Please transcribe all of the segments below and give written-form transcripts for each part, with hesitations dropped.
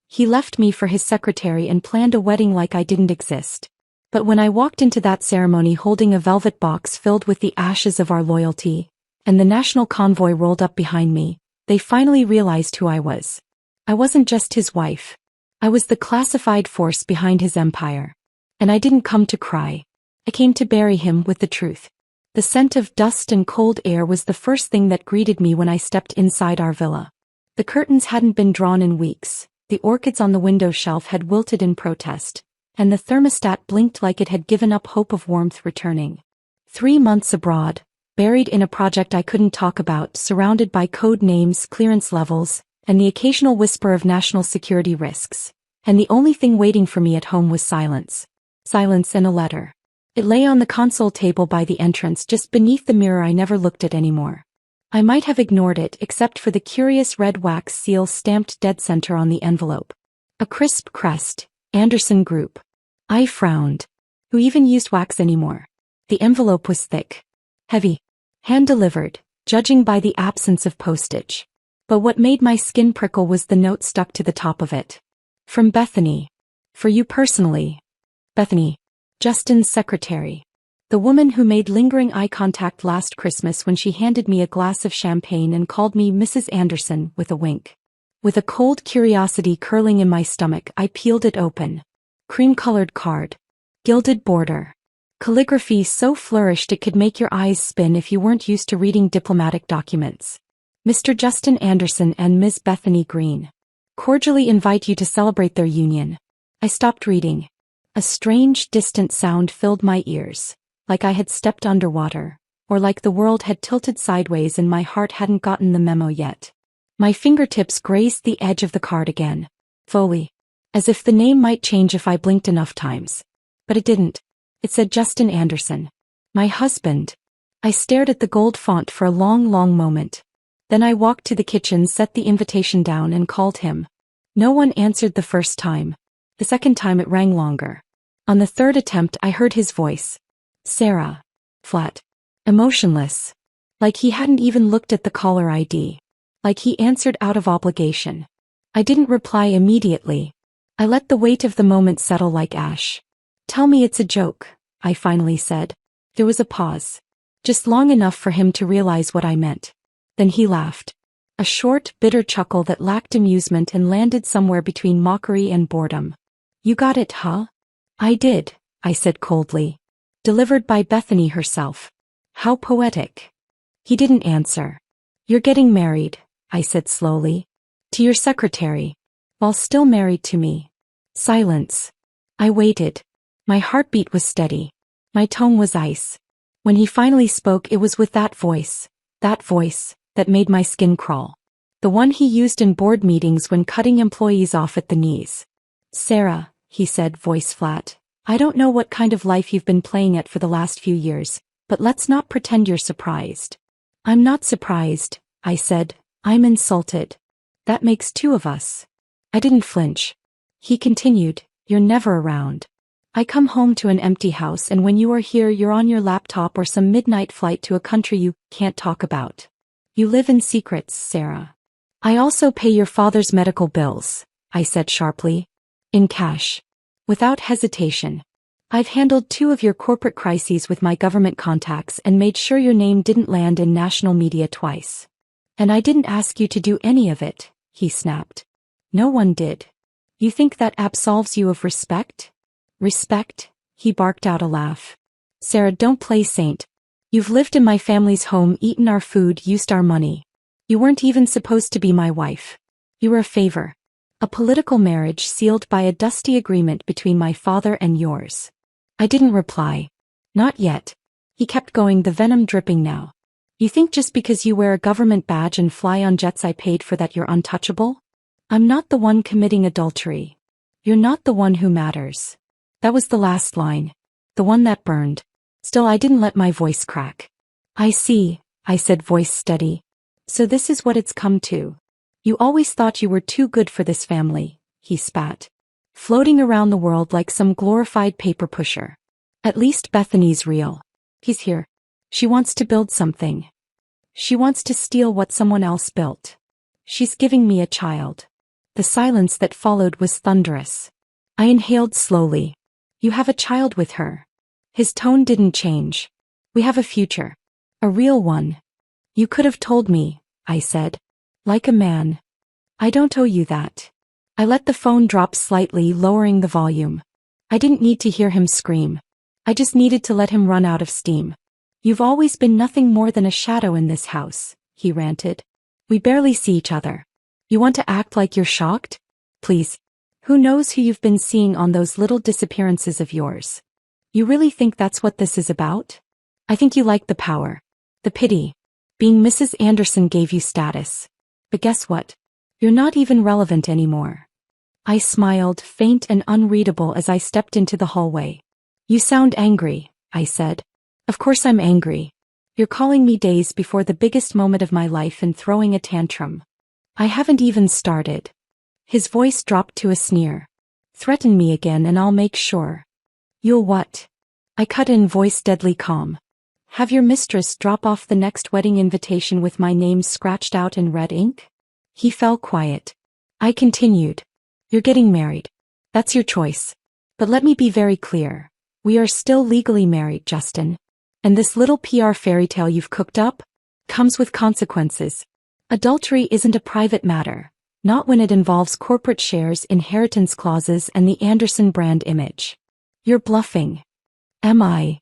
He left me for his secretary and planned a wedding like I didn't exist. But when I walked into that ceremony holding a velvet box filled with the ashes of our loyalty, and the national convoy rolled up behind me, they finally realized who I was. I wasn't just his wife. I was the classified force behind his empire. And I didn't come to cry. I came to bury him with the truth. The scent of dust and cold air was the first thing that greeted me when I stepped inside our villa. The curtains hadn't been drawn in weeks, the orchids on the window shelf had wilted in protest, and the thermostat blinked like it had given up hope of warmth returning. 3 months abroad, buried in a project I couldn't talk about, surrounded by code names, clearance levels, and the occasional whisper of national security risks. And the only thing waiting for me at home was silence. Silence and a letter. It lay on the console table by the entrance just beneath the mirror I never looked at anymore. I might have ignored it except for the curious red wax seal stamped dead center on the envelope. A crisp crest, Anderson Group. I frowned. Who even used wax anymore? The envelope was thick. Heavy. Hand-delivered, judging by the absence of postage. But what made my skin prickle was the note stuck to the top of it. From Bethany. For you personally. Bethany. Justin's secretary. The woman who made lingering eye contact last Christmas when she handed me a glass of champagne and called me Mrs. Anderson with a wink. With a cold curiosity curling in my stomach, I peeled it open. Cream-colored card. Gilded border. Calligraphy so flourished it could make your eyes spin if you weren't used to reading diplomatic documents. Mr. Justin Anderson and Ms. Bethany Green. Cordially invite you to celebrate their union. I stopped reading. A strange, distant sound filled my ears, like I had stepped underwater, or like the world had tilted sideways and my heart hadn't gotten the memo yet. My fingertips grazed the edge of the card again. Foley. As if the name might change if I blinked enough times. But it didn't. It said Justin Anderson. My husband. I stared at the gold font for a long, long moment. Then I walked to the kitchen, set the invitation down and called him. No one answered the first time. The second time it rang longer. On the third attempt I heard his voice. Sarah. Flat. Emotionless. Like he hadn't even looked at the caller ID. Like he answered out of obligation. I didn't reply immediately. I let the weight of the moment settle like ash. Tell me it's a joke, I finally said. There was a pause. Just long enough for him to realize what I meant. Then he laughed. A short, bitter chuckle that lacked amusement and landed somewhere between mockery and boredom. You got it, huh? I did, I said coldly. Delivered by Bethany herself. How poetic. He didn't answer. You're getting married, I said slowly. To your secretary. While still married to me. Silence. I waited. My heartbeat was steady. My tone was ice. When he finally spoke, it was with that voice that made my skin crawl. The one he used in board meetings when cutting employees off at the knees. Sarah, he said, voice flat, I don't know what kind of life you've been playing at for the last few years, but let's not pretend you're surprised. I'm not surprised, I said. I'm insulted. That makes 2 of us. I didn't flinch. He continued, you're never around. I come home to an empty house, and when you are here you're on your laptop or some midnight flight to a country you can't talk about. You live in secrets, Sarah. I also pay your father's medical bills, I said sharply. In cash. Without hesitation. I've handled 2 of your corporate crises with my government contacts and made sure your name didn't land in national media twice. And I didn't ask you to do any of it, he snapped. No one did. You think that absolves you of respect? Respect? He barked out a laugh. Sarah, don't play saint. You've lived in my family's home, eaten our food, used our money. You weren't even supposed to be my wife. You were a favor. A political marriage sealed by a dusty agreement between my father and yours. I didn't reply. Not yet. He kept going, the venom dripping now. You think just because you wear a government badge and fly on jets I paid for that you're untouchable? I'm not the one committing adultery. You're not the one who matters. That was the last line. The one that burned. Still, I didn't let my voice crack. I see, I said, voice steady. So this is what it's come to. You always thought you were too good for this family, he spat. Floating around the world like some glorified paper pusher. At least Bethany's real. He's here. She wants to build something. She wants to steal what someone else built. She's giving me a child. The silence that followed was thunderous. I inhaled slowly. You have a child with her. His tone didn't change. We have a future. A real one. You could have told me, I said. Like a man. I don't owe you that. I let the phone drop slightly, lowering the volume. I didn't need to hear him scream. I just needed to let him run out of steam. You've always been nothing more than a shadow in this house, he ranted. We barely see each other. You want to act like you're shocked? Please. Who knows who you've been seeing on those little disappearances of yours? You really think that's what this is about? I think you like the power. The pity. Being Mrs. Anderson gave you status. But guess what? You're not even relevant anymore. I smiled, faint and unreadable as I stepped into the hallway. You sound angry, I said. Of course I'm angry. You're calling me days before the biggest moment of my life and throwing a tantrum. I haven't even started. His voice dropped to a sneer. Threaten me again and I'll make sure. You'll what? I cut in, voice deadly calm. Have your mistress drop off the next wedding invitation with my name scratched out in red ink? He fell quiet. I continued. You're getting married. That's your choice. But let me be very clear. We are still legally married, Justin. And this little PR fairy tale you've cooked up comes with consequences. Adultery isn't a private matter, not when it involves corporate shares, inheritance clauses, and the Anderson brand image. You're bluffing. Am I?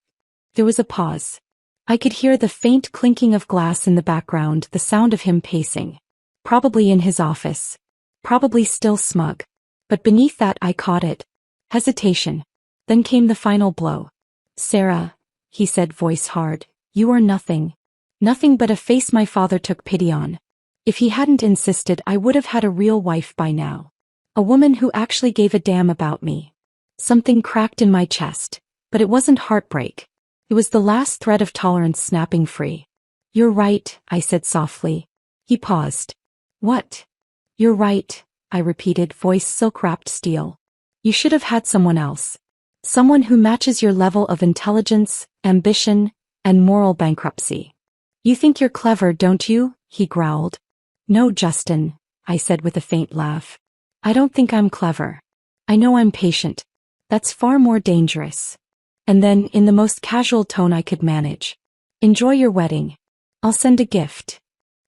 There was a pause. I could hear the faint clinking of glass in the background, the sound of him pacing. Probably in his office. Probably still smug. But beneath that I caught it. Hesitation. Then came the final blow. Sarah, he said, voice hard, you are nothing. Nothing but a face my father took pity on. If he hadn't insisted, I would have had a real wife by now. A woman who actually gave a damn about me. Something cracked in my chest, but it wasn't heartbreak. It was the last thread of tolerance snapping free. You're right, I said softly. He paused. What? You're right, I repeated, voice silk-wrapped steel. You should have had someone else. Someone who matches your level of intelligence, ambition, and moral bankruptcy. You think you're clever, don't you? He growled. No, Justin, I said with a faint laugh. I don't think I'm clever. I know I'm patient. That's far more dangerous. And then, in the most casual tone I could manage. Enjoy your wedding. I'll send a gift.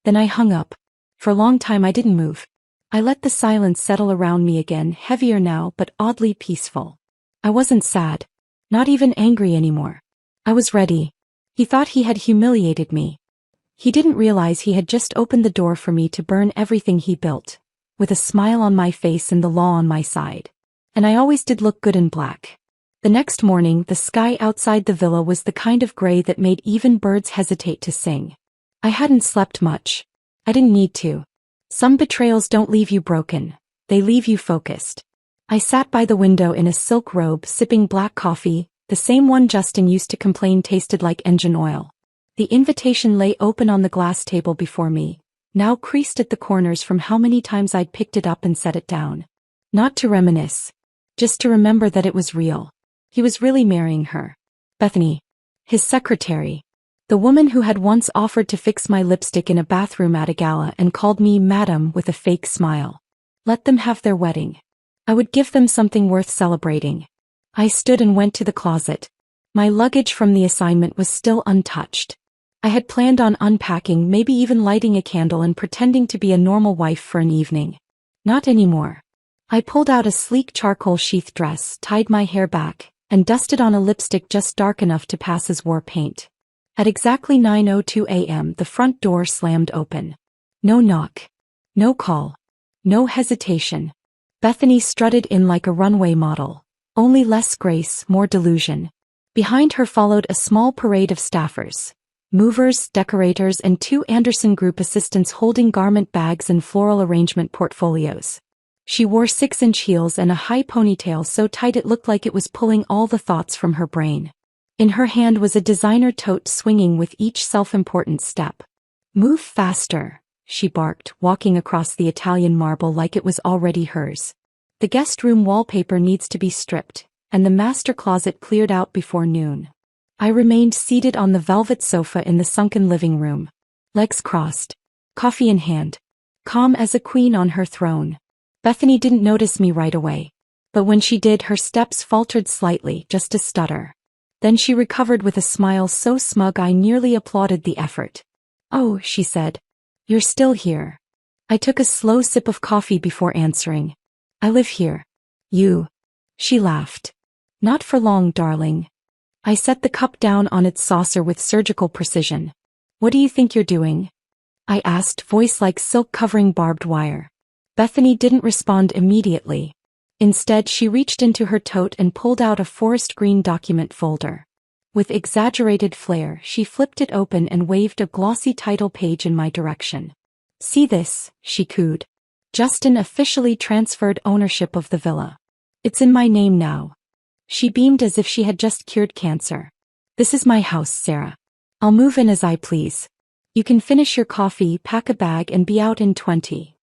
Then I hung up. For a long time I didn't move. I let the silence settle around me again, heavier now but oddly peaceful. I wasn't sad. Not even angry anymore. I was ready. He thought he had humiliated me. He didn't realize he had just opened the door for me to burn everything he built, with a smile on my face and the law on my side. And I always did look good in black. The next morning, the sky outside the villa was the kind of gray that made even birds hesitate to sing. I hadn't slept much. I didn't need to. Some betrayals don't leave you broken. They leave you focused. I sat by the window in a silk robe, sipping black coffee, the same one Justin used to complain tasted like engine oil. The invitation lay open on the glass table before me, now creased at the corners from how many times I'd picked it up and set it down. Not to reminisce. Just to remember that it was real. He was really marrying her. Bethany. His secretary. The woman who had once offered to fix my lipstick in a bathroom at a gala and called me madam with a fake smile. Let them have their wedding. I would give them something worth celebrating. I stood and went to the closet. My luggage from the assignment was still untouched. I had planned on unpacking, maybe even lighting a candle and pretending to be a normal wife for an evening. Not anymore. I pulled out a sleek charcoal sheath dress, tied my hair back, and dusted on a lipstick just dark enough to pass as war paint. At exactly 9:02 a.m. the front door slammed open. No knock. No call. No hesitation. Bethany strutted in like a runway model. Only less grace, more delusion. Behind her followed a small parade of staffers. Movers, decorators, and 2 Anderson Group assistants holding garment bags and floral arrangement portfolios. She wore 6-inch heels and a high ponytail so tight it looked like it was pulling all the thoughts from her brain. In her hand was a designer tote swinging with each self-important step. Move faster, she barked, walking across the Italian marble like it was already hers. The guest room wallpaper needs to be stripped, and the master closet cleared out before noon. I remained seated on the velvet sofa in the sunken living room. Legs crossed. Coffee in hand. Calm as a queen on her throne. Bethany didn't notice me right away. But when she did, her steps faltered slightly, just a stutter. Then she recovered with a smile so smug I nearly applauded the effort. "Oh," she said. "You're still here." I took a slow sip of coffee before answering. "I live here." "You?" She laughed. "Not for long, darling." I set the cup down on its saucer with surgical precision. "What do you think you're doing?" I asked, voice like silk covering barbed wire. Bethany didn't respond immediately. Instead, she reached into her tote and pulled out a forest green document folder. With exaggerated flair, she flipped it open and waved a glossy title page in my direction. "See this," she cooed. "Justin officially transferred ownership of the villa. It's in my name now." She beamed as if she had just cured cancer. "This is my house, Sarah. I'll move in as I please. You can finish your coffee, pack a bag, and be out in 20.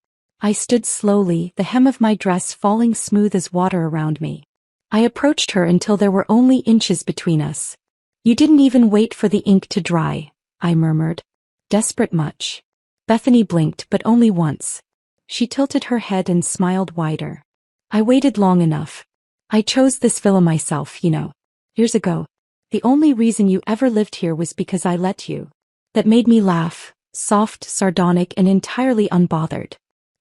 I stood slowly, the hem of my dress falling smooth as water around me. I approached her until there were only inches between us. "You didn't even wait for the ink to dry," I murmured. "Desperate much?" Bethany blinked, but only once. She tilted her head and smiled wider. "I waited long enough. I chose this villa myself, you know. Years ago. The only reason you ever lived here was because I let you." That made me laugh, soft, sardonic, and entirely unbothered.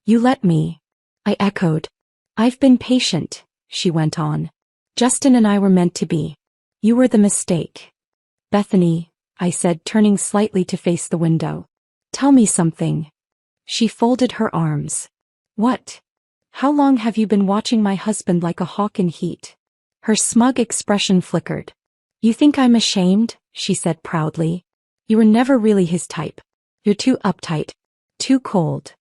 "You let me?" I echoed. "I've been patient," she went on. "Justin and I were meant to be. You were the mistake." "Bethany," I said, turning slightly to face the window. "Tell me something." She folded her arms. "What? How long have you been watching my husband like a hawk in heat?" Her smug expression flickered. "You think I'm ashamed?" she said proudly. "You were never really his type. You're too uptight. Too cold."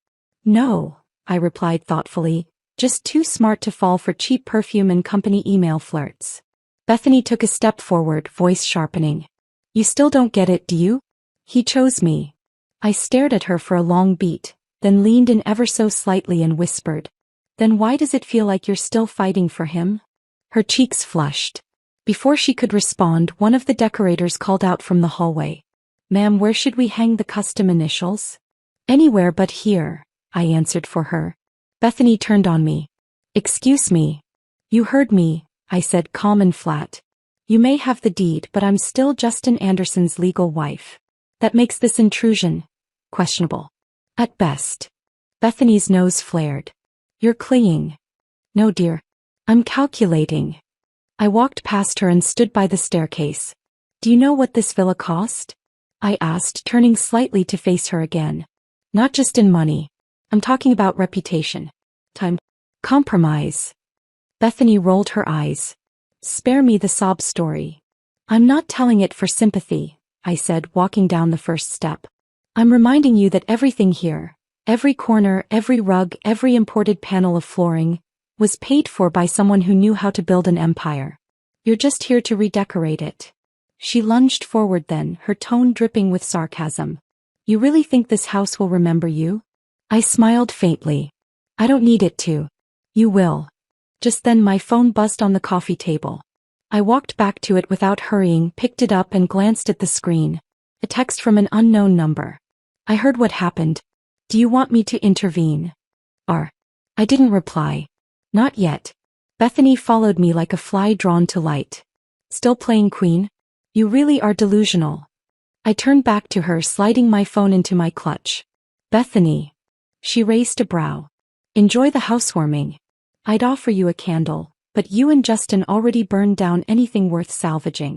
"No," I replied thoughtfully, "just too smart to fall for cheap perfume and company email flirts." Bethany took a step forward, voice sharpening. "You still don't get it, do you? He chose me." I stared at her for a long beat, then leaned in ever so slightly and whispered, "Then why does it feel like you're still fighting for him?" Her cheeks flushed. Before she could respond, one of the decorators called out from the hallway. "Ma'am, where should we hang the custom initials?" "Anywhere but here," I answered for her. Bethany turned on me. "Excuse me." "You heard me," I said, calm and flat. "You may have the deed, but I'm still Justin Anderson's legal wife. That makes this intrusion questionable. At best." Bethany's nose flared. "You're clinging." "No, dear. I'm calculating." I walked past her and stood by the staircase. "Do you know what this villa cost?" I asked, turning slightly to face her again. "Not just in money. I'm talking about reputation. Time. Compromise." Bethany rolled her eyes. "Spare me the sob story." "I'm not telling it for sympathy," I said, walking down the first step. "I'm reminding you that everything here, every corner, every rug, every imported panel of flooring, was paid for by someone who knew how to build an empire. You're just here to redecorate it." She lunged forward then, her tone dripping with sarcasm. "You really think this house will remember you?" I smiled faintly. "I don't need it to." "You will." Just then my phone buzzed on the coffee table. I walked back to it without hurrying, picked it up and glanced at the screen. A text from an unknown number. "I heard what happened. Do you want me to intervene?" I didn't reply. "Not yet." Bethany followed me like a fly drawn to light. "Still playing queen? You really are delusional." I turned back to her, sliding my phone into my clutch. "Bethany." She raised a brow. "Enjoy the housewarming. I'd offer you a candle, but you and Justin already burned down anything worth salvaging."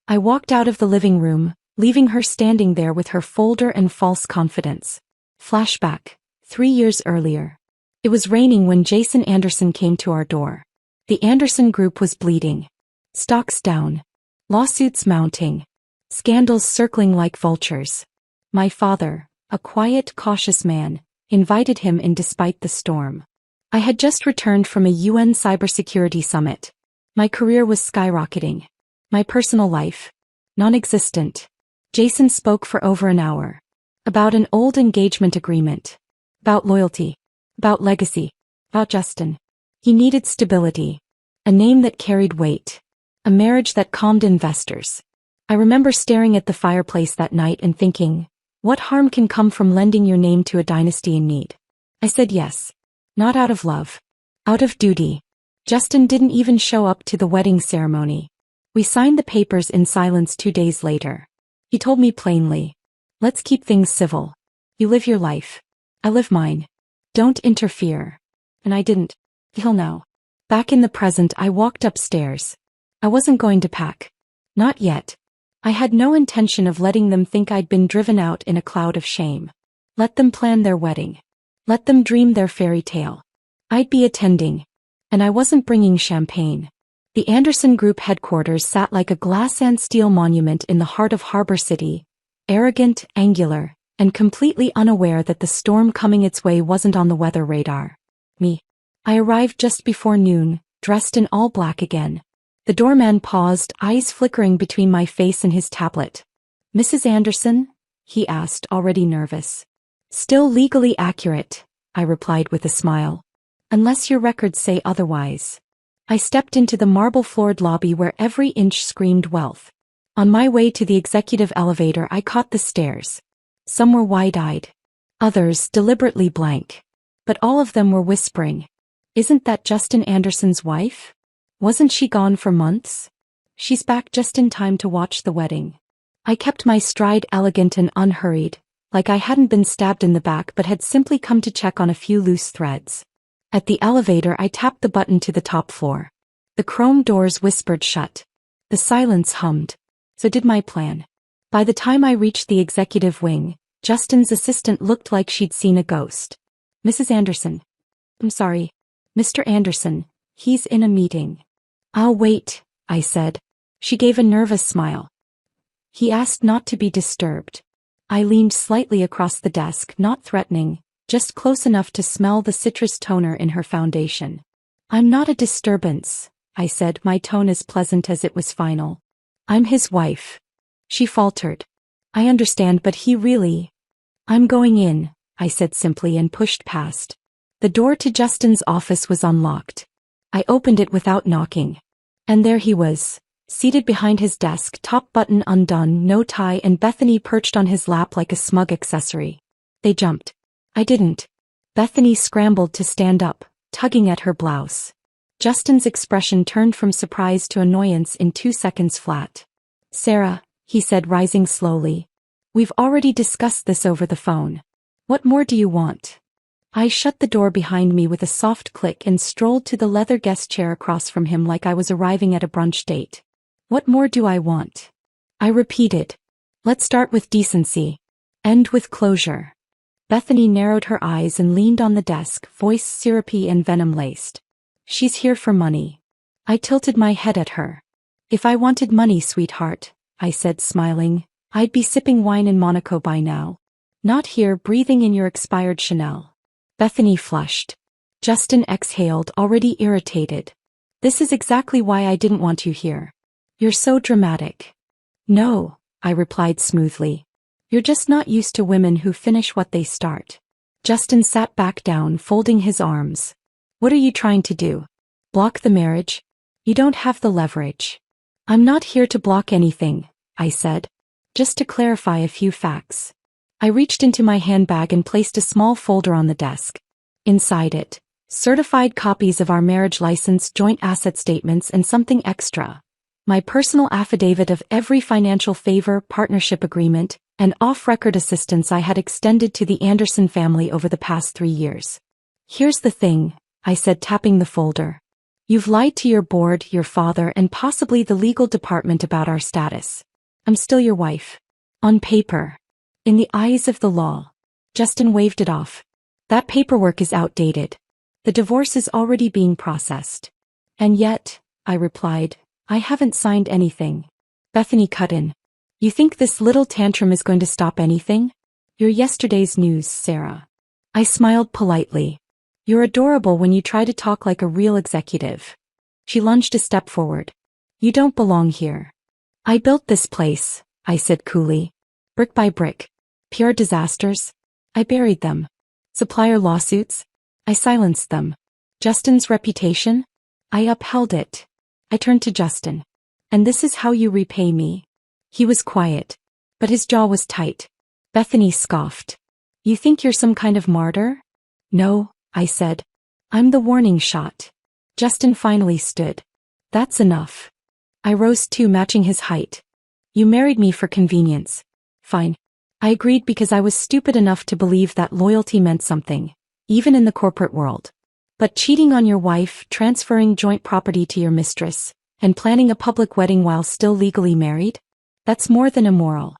I walked out of the living room, leaving her standing there with her folder and false confidence. Flashback. 3 years earlier. It was raining when Jason Anderson came to our door. The Anderson group was bleeding. Stocks down. Lawsuits mounting. Scandals circling like vultures. My father, a quiet, cautious man, invited him in despite the storm. I had just returned from a UN cybersecurity summit. My career was skyrocketing. My personal life, non-existent. Jason spoke for over an hour. About an old engagement agreement. About loyalty. About legacy. About Justin. He needed stability. A name that carried weight. A marriage that calmed investors. I remember staring at the fireplace that night and thinking, what harm can come from lending your name to a dynasty in need? I said yes. Not out of love, Out of duty. Justin didn't even show up to the wedding ceremony. We signed the papers in silence 2 days later. He told me plainly. Let's keep things civil. You live your life. I live mine. Don't interfere. And I didn't. Till now. Back in the present, I walked upstairs. I wasn't going to pack. Not yet. I had no intention of letting them think I'd been driven out in a cloud of shame. Let them plan their wedding. Let them dream their fairy tale. I'd be attending. And I wasn't bringing champagne. The Anderson Group headquarters sat like a glass and steel monument in the heart of Harbor City, arrogant, angular, and completely unaware that the storm coming its way wasn't on the weather radar. Me. I arrived just before noon, dressed in all black again. The doorman paused, eyes flickering between my face and his tablet. Mrs. Anderson? He asked, already nervous. Still legally accurate, I replied with a smile. Unless your records say otherwise. I stepped into the marble-floored lobby where every inch screamed wealth. On my way to the executive elevator, I caught the stares. Some were wide-eyed. Others deliberately blank. But all of them were whispering. Isn't that Justin Anderson's wife? Wasn't she gone for months? She's back just in time to watch the wedding. I kept my stride elegant and unhurried, like I hadn't been stabbed in the back but had simply come to check on a few loose threads. At the elevator, I tapped the button to the top floor. The chrome doors whispered shut. The silence hummed. So did my plan. By the time I reached the executive wing, Justin's assistant looked like she'd seen a ghost. Mrs. Anderson. I'm sorry. Mr. Anderson, he's in a meeting. I'll wait, I said. She gave a nervous smile. He asked not to be disturbed. I leaned slightly across the desk, not threatening, just close enough to smell the citrus toner in her foundation. I'm not a disturbance, I said, my tone as pleasant as it was final. I'm his wife. She faltered. I understand, but he really... I'm going in, I said simply and pushed past. The door to Justin's office was unlocked. I opened it without knocking. And there he was, seated behind his desk, top button undone, no tie, and Bethany perched on his lap like a smug accessory. They jumped. I didn't. Bethany scrambled to stand up, tugging at her blouse. Justin's expression turned from surprise to annoyance in 2 seconds flat. Sarah, he said, rising slowly. We've already discussed this over the phone. What more do you want? I shut the door behind me with a soft click and strolled to the leather guest chair across from him like I was arriving at a brunch date. What more do I want? I repeated. Let's start with decency. End with closure. Bethany narrowed her eyes and leaned on the desk, voice syrupy and venom-laced. She's here for money. I tilted my head at her. If I wanted money, sweetheart, I said, smiling, I'd be sipping wine in Monaco by now. Not here breathing in your expired Chanel. Bethany flushed. Justin exhaled, already irritated. This is exactly why I didn't want you here. You're so dramatic. No, I replied smoothly. You're just not used to women who finish what they start. Justin sat back down, folding his arms. What are you trying to do? Block the marriage? You don't have the leverage. I'm not here to block anything, I said. Just to clarify a few facts. I reached into my handbag and placed a small folder on the desk. Inside it, certified copies of our marriage license, joint asset statements, and something extra. My personal affidavit of every financial favor, partnership agreement, and off-record assistance I had extended to the Anderson family over the past 3 years. Here's the thing, I said, tapping the folder. You've lied to your board, your father, and possibly the legal department about our status. I'm still your wife. On paper. In the eyes of the law. Justin waved it off. That paperwork is outdated. The divorce is already being processed. And yet, I replied, I haven't signed anything. Bethany cut in. You think this little tantrum is going to stop anything? You're yesterday's news, Sarah. I smiled politely. You're adorable when you try to talk like a real executive. She lunged a step forward. You don't belong here. I built this place, I said coolly. Brick by brick. Pure disasters. I buried them. Supplier lawsuits. I silenced them. Justin's reputation. I upheld it. I turned to Justin. And this is how you repay me. He was quiet, but his jaw was tight. Bethany scoffed. You think you're some kind of martyr? No, I said. I'm the warning shot. Justin finally stood. That's enough. I rose too, matching his height. You married me for convenience. Fine. I agreed because I was stupid enough to believe that loyalty meant something, even in the corporate world. But cheating on your wife, transferring joint property to your mistress, and planning a public wedding while still legally married? That's more than immoral.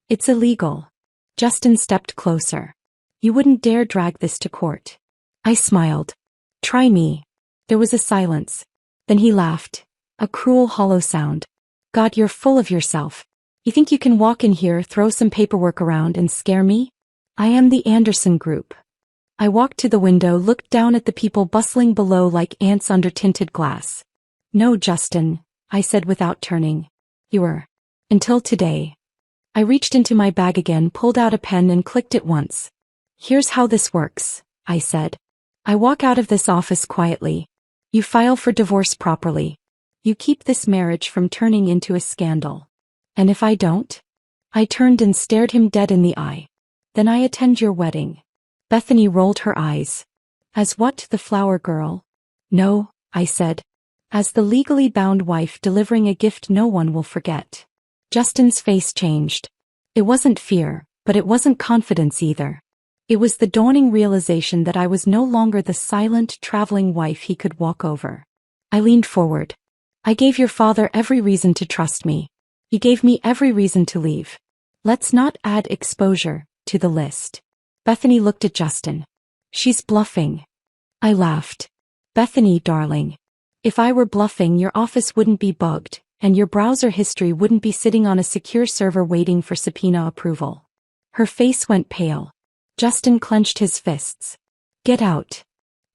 It's illegal. Justin stepped closer. You wouldn't dare drag this to court. I smiled. Try me. There was a silence. Then he laughed. A cruel, hollow sound. God, you're full of yourself. You think you can walk in here, throw some paperwork around, and scare me? I am the Anderson Group. I walked to the window, looked down at the people bustling below like ants under tinted glass. No, Justin, I said without turning. You were. Until today. I reached into my bag again, pulled out a pen and clicked it once. Here's how this works, I said. I walk out of this office quietly. You file for divorce properly. You keep this marriage from turning into a scandal. And if I don't? I turned and stared him dead in the eye. Then I attend your wedding. Bethany rolled her eyes. As what, the flower girl? No, I said. As the legally bound wife delivering a gift no one will forget. Justin's face changed. It wasn't fear, but it wasn't confidence either. It was the dawning realization that I was no longer the silent, traveling wife he could walk over. I leaned forward. I gave your father every reason to trust me. He gave me every reason to leave. Let's not add exposure to the list. Bethany looked at Justin. She's bluffing. I laughed. Bethany, darling. If I were bluffing, your office wouldn't be bugged, and your browser history wouldn't be sitting on a secure server waiting for subpoena approval. Her face went pale. Justin clenched his fists. Get out.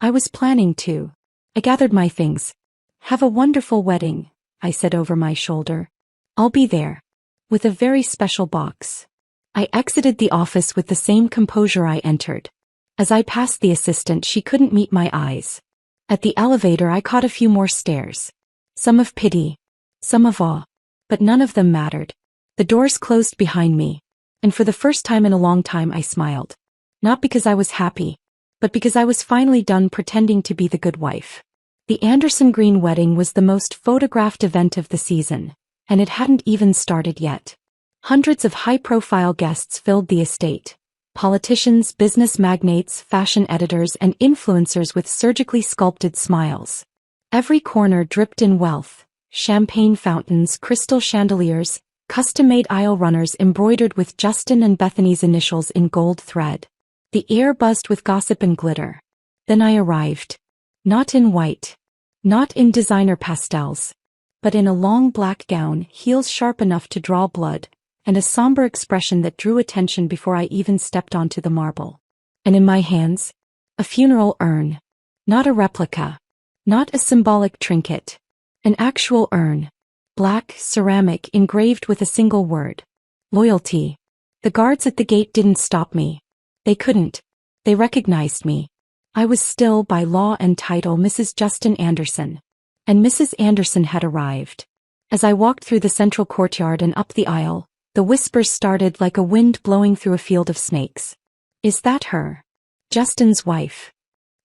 I was planning to. I gathered my things. Have a wonderful wedding, I said over my shoulder. I'll be there. With a very special box. I exited the office with the same composure I entered. As I passed the assistant, she couldn't meet my eyes. At the elevator, I caught a few more stares. Some of pity. Some of awe. But none of them mattered. The doors closed behind me. And for the first time in a long time I smiled. Not because I was happy, but because I was finally done pretending to be the good wife. The Anderson Green wedding was the most photographed event of the season, and it hadn't even started yet. Hundreds of high-profile guests filled the estate. Politicians, business magnates, fashion editors, and influencers with surgically sculpted smiles. Every corner dripped in wealth. Champagne fountains, crystal chandeliers, custom-made aisle runners embroidered with Justin and Bethany's initials in gold thread. The air buzzed with gossip and glitter. Then I arrived. Not in white. Not in designer pastels. But in a long black gown, heels sharp enough to draw blood, and a somber expression that drew attention before I even stepped onto the marble. And in my hands, a funeral urn. Not a replica. Not a symbolic trinket. An actual urn. Black, ceramic, engraved with a single word. Loyalty. The guards at the gate didn't stop me. They couldn't. They recognized me. I was still, by law and title, Mrs. Justin Anderson. And Mrs. Anderson had arrived. As I walked through the central courtyard and up the aisle, the whispers started like a wind blowing through a field of snakes. Is that her? Justin's wife.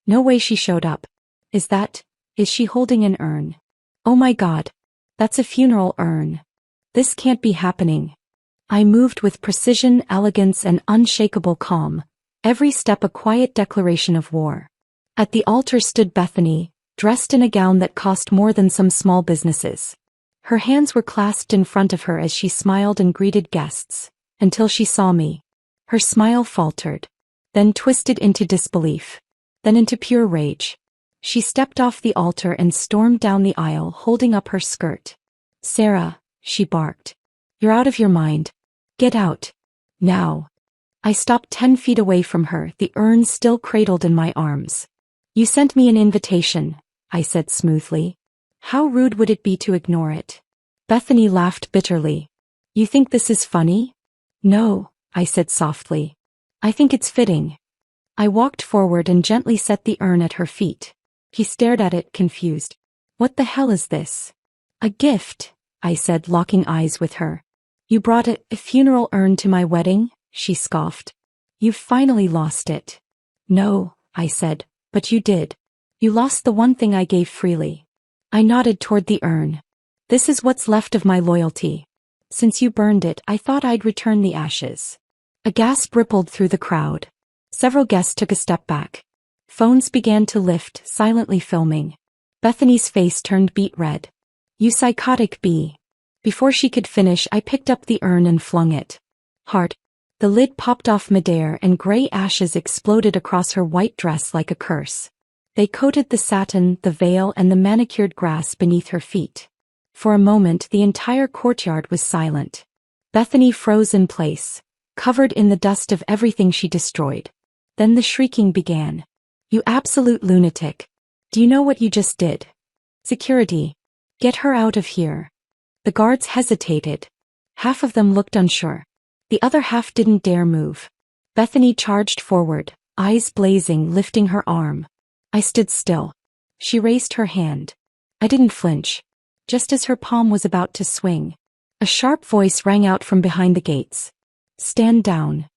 No way she showed up. Is she holding an urn? Oh my God. That's a funeral urn. This can't be happening. I moved with precision, elegance, and unshakable calm, every step a quiet declaration of war. At the altar stood Bethany, dressed in a gown that cost more than some small businesses. Her hands were clasped in front of her as she smiled and greeted guests, until she saw me. Her smile faltered, then twisted into disbelief, then into pure rage. She stepped off the altar and stormed down the aisle, holding up her skirt. Sarah, she barked. You're out of your mind. Get out. Now. I stopped 10 feet away from her, the urn still cradled in my arms. You sent me an invitation, I said smoothly. How rude would it be to ignore it? Bethany laughed bitterly. You think this is funny? No, I said softly. I think it's fitting. I walked forward and gently set the urn at her feet. He stared at it, confused. What the hell is this? A gift, I said, locking eyes with her. You brought a funeral urn to my wedding? She scoffed. You've finally lost it. No, I said, but you did. You lost the one thing I gave freely. I nodded toward the urn. This is what's left of my loyalty. Since you burned it, I thought I'd return the ashes. A gasp rippled through the crowd. Several guests took a step back. Phones began to lift, silently filming. Bethany's face turned beet red. You psychotic bee. Before she could finish, I picked up the urn and flung it. Hard. The lid popped off midair and gray ashes exploded across her white dress like a curse. They coated the satin, the veil, and the manicured grass beneath her feet. For a moment, the entire courtyard was silent. Bethany froze in place, covered in the dust of everything she destroyed. Then the shrieking began. You absolute lunatic. Do you know what you just did? Security. Get her out of here. The guards hesitated. Half of them looked unsure. The other half didn't dare move. Bethany charged forward, eyes blazing, lifting her arm. I stood still. She raised her hand. I didn't flinch. Just as her palm was about to swing, a sharp voice rang out from behind the gates. Stand down.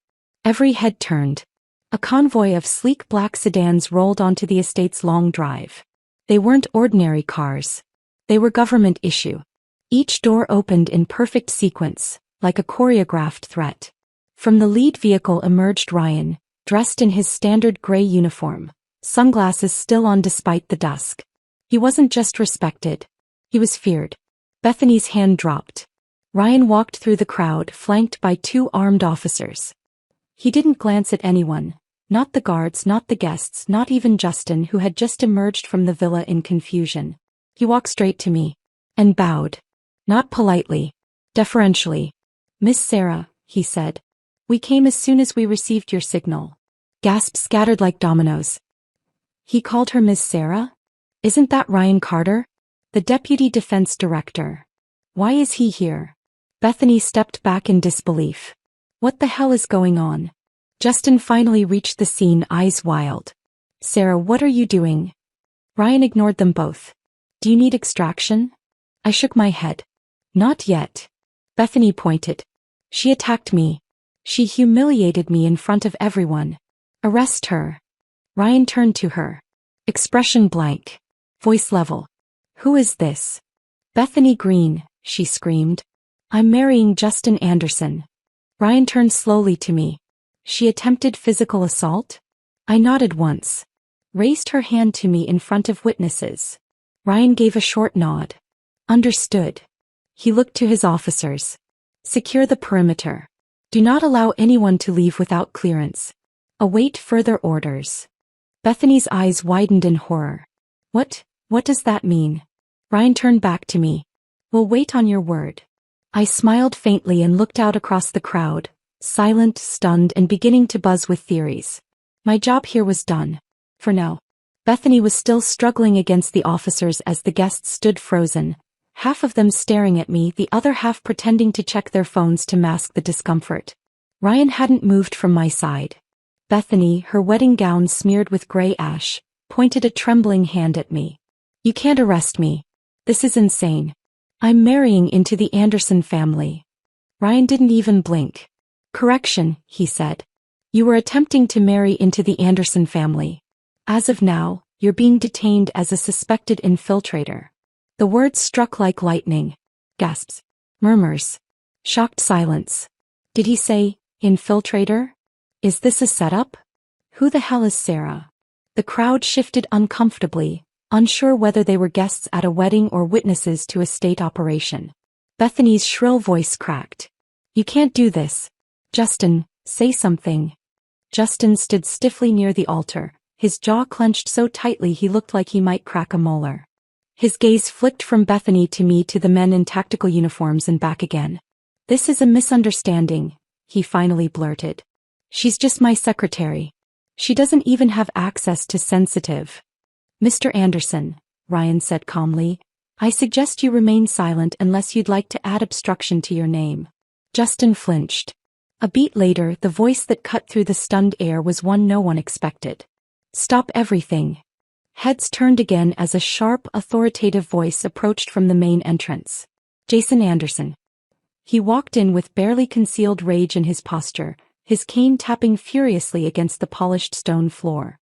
Every head turned. A convoy of sleek black sedans rolled onto the estate's long drive. They weren't ordinary cars. They were government issue. Each door opened in perfect sequence, like a choreographed threat. From the lead vehicle emerged Ryan, dressed in his standard gray uniform, sunglasses still on despite the dusk. He wasn't just respected. He was feared. Bethany's hand dropped. Ryan walked through the crowd, flanked by 2 armed officers. He didn't glance at anyone. Not the guards, not the guests, not even Justin, who had just emerged from the villa in confusion. He walked straight to me. And bowed. Not politely. Deferentially. Miss Sarah, he said. We came as soon as we received your signal. Gasps scattered like dominoes. He called her Miss Sarah? Isn't that Ryan Carter? The Deputy Defense Director. Why is he here? Bethany stepped back in disbelief. What the hell is going on? Justin finally reached the scene, eyes wild. Sarah, what are you doing? Ryan ignored them both. Do you need extraction? I shook my head. Not yet. Bethany pointed. She attacked me. She humiliated me in front of everyone. Arrest her. Ryan turned to her. Expression blank. Voice level. Who is this? Bethany Green, she screamed. I'm marrying Justin Anderson. Ryan turned slowly to me. She attempted physical assault? I nodded once. Raised her hand to me in front of witnesses. Ryan gave a short nod. Understood. He looked to his officers. Secure the perimeter. Do not allow anyone to leave without clearance. Await further orders. Bethany's eyes widened in horror. What does that mean? Ryan turned back to me. We'll wait on your word. I smiled faintly and looked out across the crowd, silent, stunned, and beginning to buzz with theories. My job here was done. For now. Bethany was still struggling against the officers as the guests stood frozen, half of them staring at me, the other half pretending to check their phones to mask the discomfort. Ryan hadn't moved from my side. Bethany, her wedding gown smeared with gray ash, pointed a trembling hand at me. You can't arrest me. This is insane. I'm marrying into the Anderson family. Ryan didn't even blink. Correction, he said. You were attempting to marry into the Anderson family. As of now, you're being detained as a suspected infiltrator. The words struck like lightning. Gasps. Murmurs. Shocked silence. Did he say, infiltrator? Is this a setup? Who the hell is Sarah? The crowd shifted uncomfortably, unsure whether they were guests at a wedding or witnesses to a state operation. Bethany's shrill voice cracked. You can't do this. Justin, say something. Justin stood stiffly near the altar, his jaw clenched so tightly he looked like he might crack a molar. His gaze flicked from Bethany to me to the men in tactical uniforms and back again. This is a misunderstanding, he finally blurted. She's just my secretary. She doesn't even have access to sensitive. Mr. Anderson, Ryan said calmly, I suggest you remain silent unless you'd like to add obstruction to your name. Justin flinched. A beat later, the voice that cut through the stunned air was one no one expected. Stop everything. Heads turned again as a sharp, authoritative voice approached from the main entrance. Jason Anderson. He walked in with barely concealed rage in his posture, his cane tapping furiously against the polished stone floor.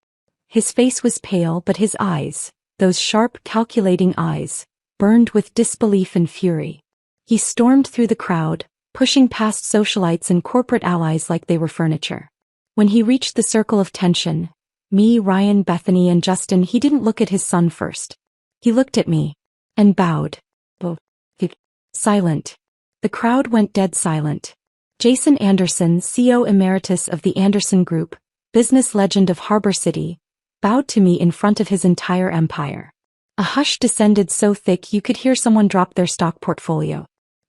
His face was pale, but his eyes, those sharp, calculating eyes, burned with disbelief and fury. He stormed through the crowd, pushing past socialites and corporate allies like they were furniture. When he reached the circle of tension, me, Ryan, Bethany, and Justin, he didn't look at his son first. He looked at me. And bowed. Silent. The crowd went dead silent. Jason Anderson, CEO Emeritus of the Anderson Group, business legend of Harbor City, bowed to me in front of his entire empire. A hush descended so thick you could hear someone drop their stock portfolio.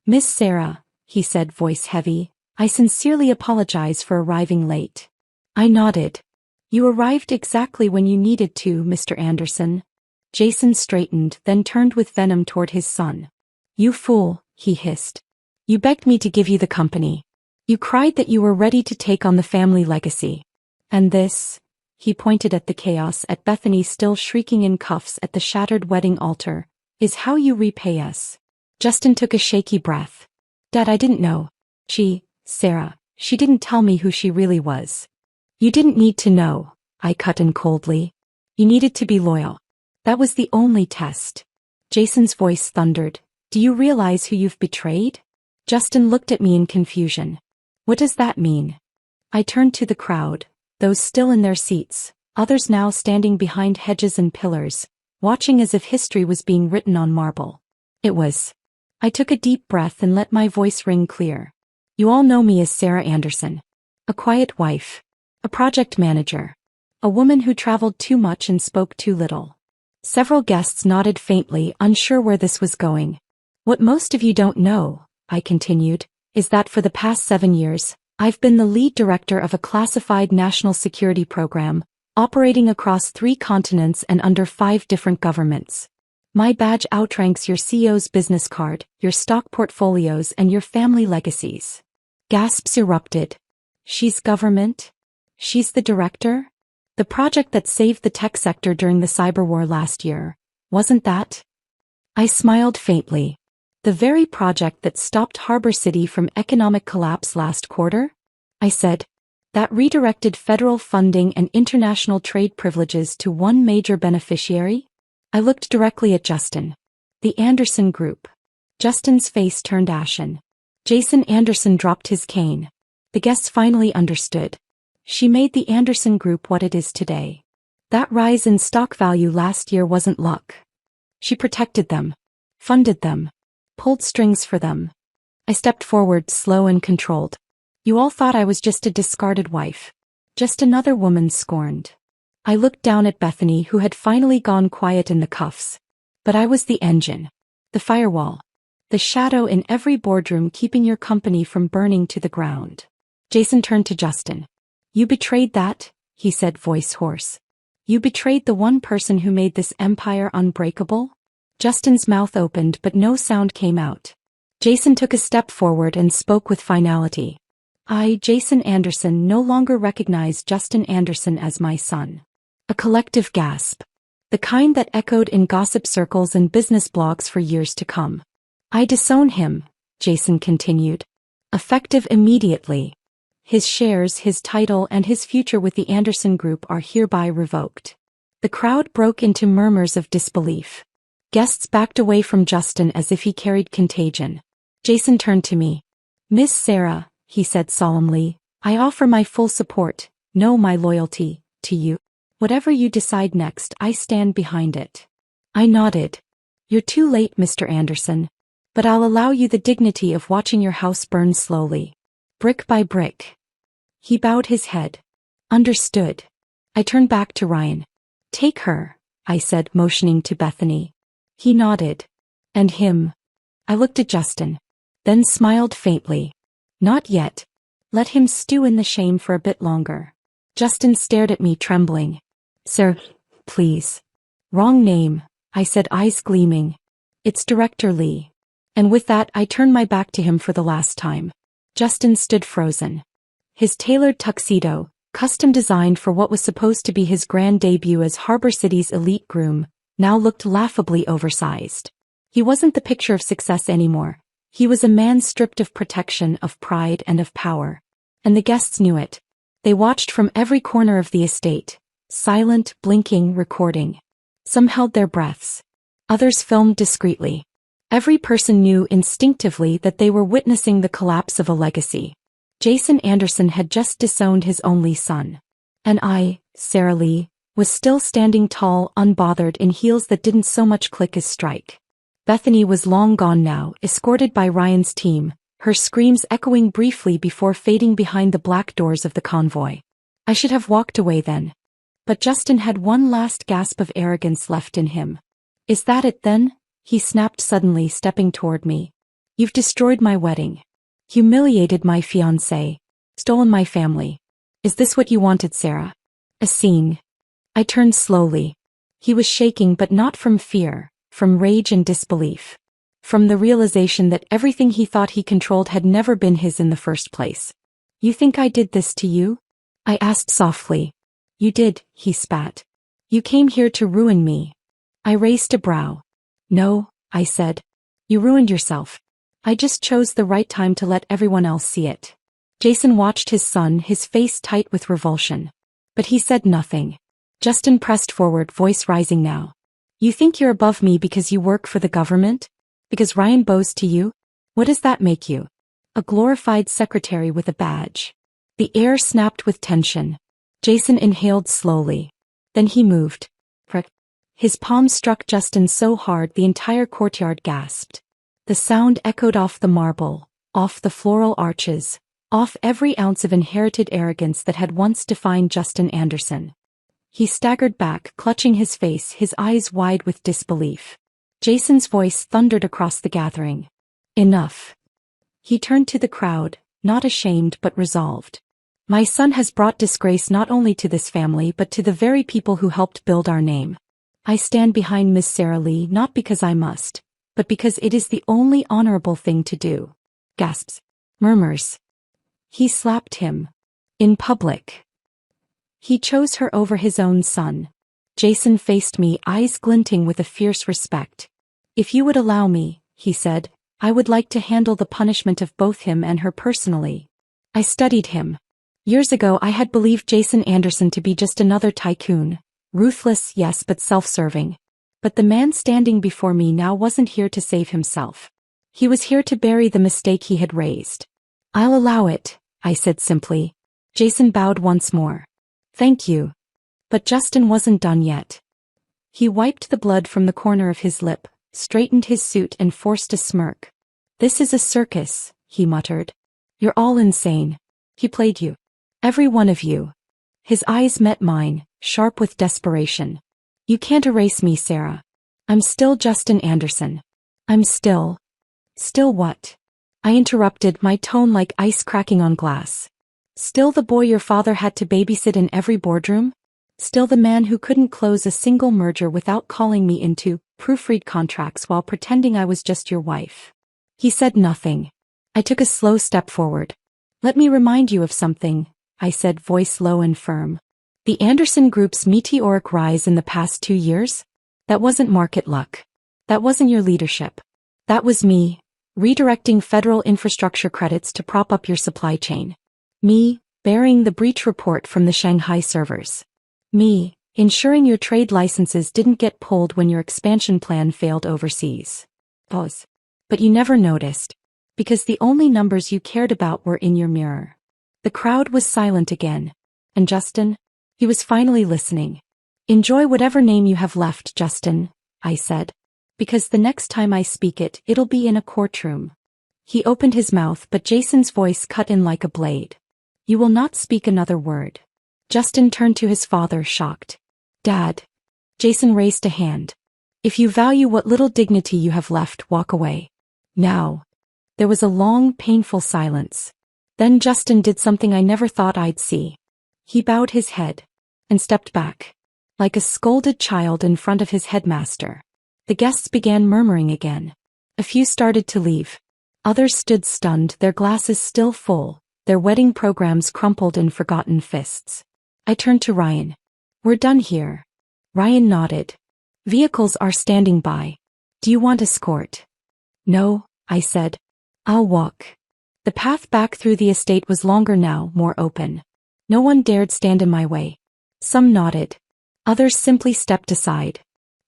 "Miss Sarah," he said, voice heavy, "I sincerely apologize for arriving late." I nodded. "You arrived exactly when you needed to, Mr. Anderson." Jason straightened, then turned with venom toward his son. "You fool," he hissed. "You begged me to give you the company. You cried that you were ready to take on the family legacy. And this," he pointed at the chaos, at Bethany still shrieking in cuffs at the shattered wedding altar, "is how you repay us." Justin took a shaky breath. "Dad, I didn't know. Sarah, she didn't tell me who she really was." "You didn't need to know," I cut in coldly. "You needed to be loyal. That was the only test." Jason's voice thundered. "Do you realize who you've betrayed?" Justin looked at me in confusion. "What does that mean?" I turned to the crowd, those still in their seats, others now standing behind hedges and pillars, watching as if history was being written on marble. I took a deep breath and let my voice ring clear. "You all know me as Sarah Anderson. A quiet wife. A project manager. A woman who traveled too much and spoke too little." Several guests nodded faintly, unsure where this was going. "What most of you don't know," I continued, "is that for the past 7 years, I've been the lead director of a classified national security program, operating across 3 continents and under 5 different governments. My badge outranks your CEO's business card, your stock portfolios, and your family legacies." Gasps erupted. "She's government? She's the director? The project that saved the tech sector during the cyber war last year, wasn't that?" I smiled faintly. "The very project that stopped Harbor City from economic collapse last quarter?" I said. "That redirected federal funding and international trade privileges to one major beneficiary?" I looked directly at Justin. "The Anderson Group." Justin's face turned ashen. Jason Anderson dropped his cane. The guests finally understood. She made the Anderson Group what it is today. That rise in stock value last year wasn't luck. She protected them, funded them, pulled strings for them. I stepped forward, slow and controlled. "You all thought I was just a discarded wife. Just another woman scorned." I looked down at Bethany, who had finally gone quiet in the cuffs. "But I was the engine. The firewall. The shadow in every boardroom keeping your company from burning to the ground." Jason turned to Justin. "You betrayed that," he said, voice hoarse. "You betrayed the one person who made this empire unbreakable?" Justin's mouth opened, but no sound came out. Jason took a step forward and spoke with finality. "I, Jason Anderson, no longer recognize Justin Anderson as my son." A collective gasp. The kind that echoed in gossip circles and business blogs for years to come. "I disown him," Jason continued. "Effective immediately. His shares, his title, and his future with the Anderson Group are hereby revoked." The crowd broke into murmurs of disbelief. Guests backed away from Justin as if he carried contagion. Jason turned to me. "Miss Sarah," he said solemnly, "I offer my full support, my loyalty, to you. Whatever you decide next, I stand behind it." I nodded. "You're too late, Mr. Anderson. But I'll allow you the dignity of watching your house burn slowly. Brick by brick." He bowed his head. "Understood." I turned back to Ryan. "Take her," I said, motioning to Bethany. He nodded. "And him?" I looked at Justin. Then smiled faintly. "Not yet. Let him stew in the shame for a bit longer." Justin stared at me, trembling. "Sir, please." "Wrong name," I said, eyes gleaming. "It's Director Lee." And with that I turned my back to him for the last time. Justin stood frozen. His tailored tuxedo, custom designed for what was supposed to be his grand debut as Harbor City's elite groom, now looked laughably oversized. He wasn't the picture of success anymore. He was a man stripped of protection, of pride, and of power. And the guests knew it. They watched from every corner of the estate, Silent, blinking, recording. Some held their breaths. Others filmed discreetly. Every person knew instinctively that they were witnessing the collapse of a legacy. Jason Anderson had just disowned his only son. And I, Sarah Lee, was still standing tall, unbothered in heels that didn't so much click as strike. Bethany was long gone now, escorted by Ryan's team, her screams echoing briefly before fading behind the black doors of the convoy. I should have walked away then. But Justin had one last gasp of arrogance left in him. Is that it then? He snapped suddenly, stepping toward me. You've destroyed my wedding. Humiliated my fiancé. Stolen my family. Is this what you wanted, Sarah? A scene. I turned slowly. He was shaking, but not from fear, from rage and disbelief. From the realization that everything he thought he controlled had never been his in the first place. You think I did this to you? I asked softly. You did, he spat. You came here to ruin me. I raised a brow. No, I said. You ruined yourself. I just chose the right time to let everyone else see it. Jason watched his son, his face tight with revulsion. But he said nothing. Justin pressed forward, voice rising now. You think you're above me because you work for the government? Because Ryan bows to you? What does that make you? A glorified secretary with a badge. The air snapped with tension. Jason inhaled slowly. Then he moved. His palm struck Justin so hard the entire courtyard gasped. The sound echoed off the marble, off the floral arches, off every ounce of inherited arrogance that had once defined Justin Anderson. He staggered back, clutching his face, his eyes wide with disbelief. Jason's voice thundered across the gathering. Enough. He turned to the crowd, not ashamed but resolved. My son has brought disgrace not only to this family but to the very people who helped build our name. I stand behind Miss Sarah Lee not because I must, but because it is the only honorable thing to do. Gasps. Murmurs. He slapped him. In public. He chose her over his own son. Jason faced me, eyes glinting with a fierce respect. If you would allow me, he said, I would like to handle the punishment of both him and her personally. I studied him. Years ago I had believed Jason Anderson to be just another tycoon. Ruthless, yes, but self-serving. But the man standing before me now wasn't here to save himself. He was here to bury the mistake he had raised. I'll allow it, I said simply. Jason bowed once more. Thank you. But Justin wasn't done yet. He wiped the blood from the corner of his lip, straightened his suit and forced a smirk. This is a circus, he muttered. You're all insane. He played you. Every one of you. His eyes met mine, sharp with desperation. You can't erase me, Sarah. I'm still Justin Anderson. I'm still. Still what? I interrupted, my tone like ice cracking on glass. Still the boy your father had to babysit in every boardroom? Still the man who couldn't close a single merger without calling me in to proofread contracts while pretending I was just your wife? He said nothing. I took a slow step forward. Let me remind you of something, I said, voice low and firm. The Anderson Group's meteoric rise in the past 2 years? That wasn't market luck. That wasn't your leadership. That was me, redirecting federal infrastructure credits to prop up your supply chain. Me, bearing the breach report from the Shanghai servers. Me, ensuring your trade licenses didn't get pulled when your expansion plan failed overseas. Pause. But you never noticed. Because the only numbers you cared about were in your mirror. The crowd was silent again. And Justin? He was finally listening. Enjoy whatever name you have left, Justin, I said. Because the next time I speak it, it'll be in a courtroom. He opened his mouth, but Jason's voice cut in like a blade. You will not speak another word. Justin turned to his father, shocked. Dad. Jason raised a hand. If you value what little dignity you have left, walk away. Now. There was a long, painful silence. Then Justin did something I never thought I'd see. He bowed his head. And stepped back. Like a scolded child in front of his headmaster. The guests began murmuring again. A few started to leave. Others stood stunned, their glasses still full, their wedding programs crumpled in forgotten fists. I turned to Ryan. We're done here. Ryan nodded. Vehicles are standing by. Do you want escort? No, I said. I'll walk. The path back through the estate was longer now, more open. No one dared stand in my way. Some nodded. Others simply stepped aside.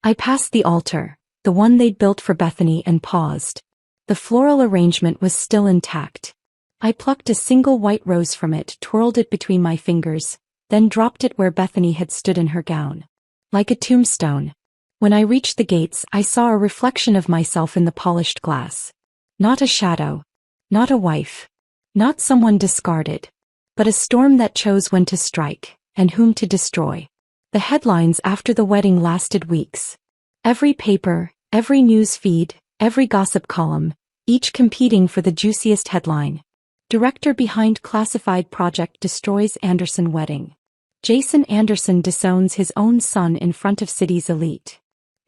I passed the altar, the one they'd built for Bethany, and paused. The floral arrangement was still intact. I plucked a single white rose from it, twirled it between my fingers, then dropped it where Bethany had stood in her gown. Like a tombstone. When I reached the gates, I saw a reflection of myself in the polished glass. Not a shadow. Not a wife. Not someone discarded. But a storm that chose when to strike, and whom to destroy. The headlines after the wedding lasted weeks. Every paper, every news feed, every gossip column, each competing for the juiciest headline. Director behind classified project destroys Anderson wedding. Jason Anderson disowns his own son in front of city's elite.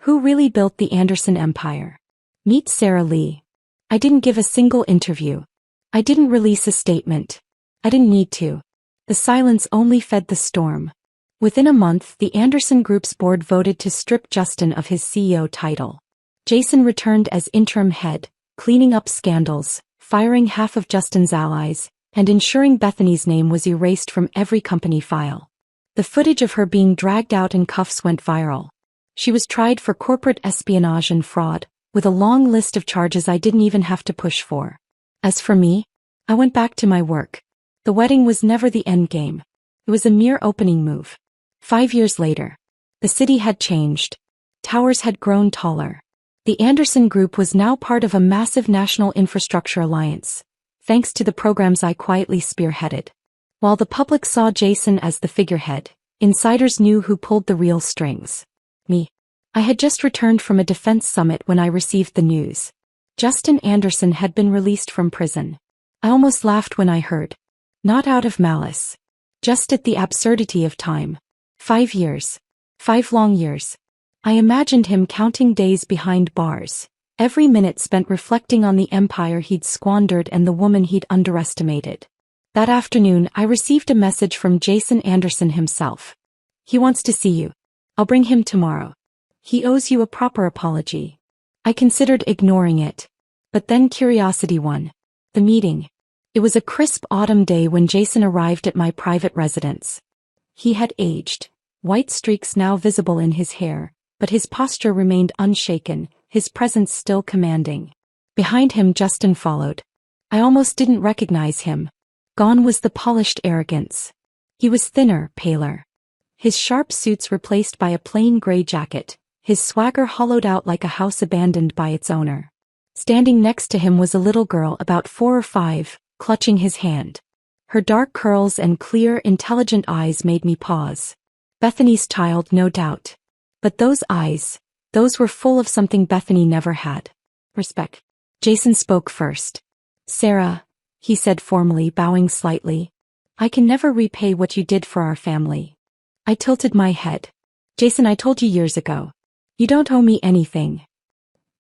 Who really built the Anderson empire? Meet Sarah Lee. I didn't give a single interview. I didn't release a statement. I didn't need to. The silence only fed the storm. Within a month, the Anderson Group's board voted to strip Justin of his CEO title. Jason returned as interim head, cleaning up scandals, firing half of Justin's allies, and ensuring Bethany's name was erased from every company file. The footage of her being dragged out in cuffs went viral. She was tried for corporate espionage and fraud, with a long list of charges I didn't even have to push for. As for me, I went back to my work. The wedding was never the end game. It was a mere opening move. 5 years later, the city had changed. Towers had grown taller. The Anderson Group was now part of a massive national infrastructure alliance, thanks to the programs I quietly spearheaded. While the public saw Jason as the figurehead, insiders knew who pulled the real strings. Me. I had just returned from a defense summit when I received the news. Justin Anderson had been released from prison. I almost laughed when I heard. Not out of malice. Just at the absurdity of time. 5 years. 5 long years. I imagined him counting days behind bars, every minute spent reflecting on the empire he'd squandered and the woman he'd underestimated. That afternoon, I received a message from Jason Anderson himself. He wants to see you. I'll bring him tomorrow. He owes you a proper apology. I considered ignoring it. But then curiosity won. The meeting. It was a crisp autumn day when Jason arrived at my private residence. He had aged, white streaks now visible in his hair, but his posture remained unshaken, his presence still commanding. Behind him Justin followed. I almost didn't recognize him. Gone was the polished arrogance. He was thinner, paler. His sharp suits replaced by a plain gray jacket, his swagger hollowed out like a house abandoned by its owner. Standing next to him was a little girl about 4 or 5, clutching his hand. Her dark curls and clear, intelligent eyes made me pause. Bethany's child, no doubt. But those eyes, those were full of something Bethany never had. Respect. Jason spoke first. Sarah, he said formally, bowing slightly. I can never repay what you did for our family. I tilted my head. Jason, I told you years ago. You don't owe me anything.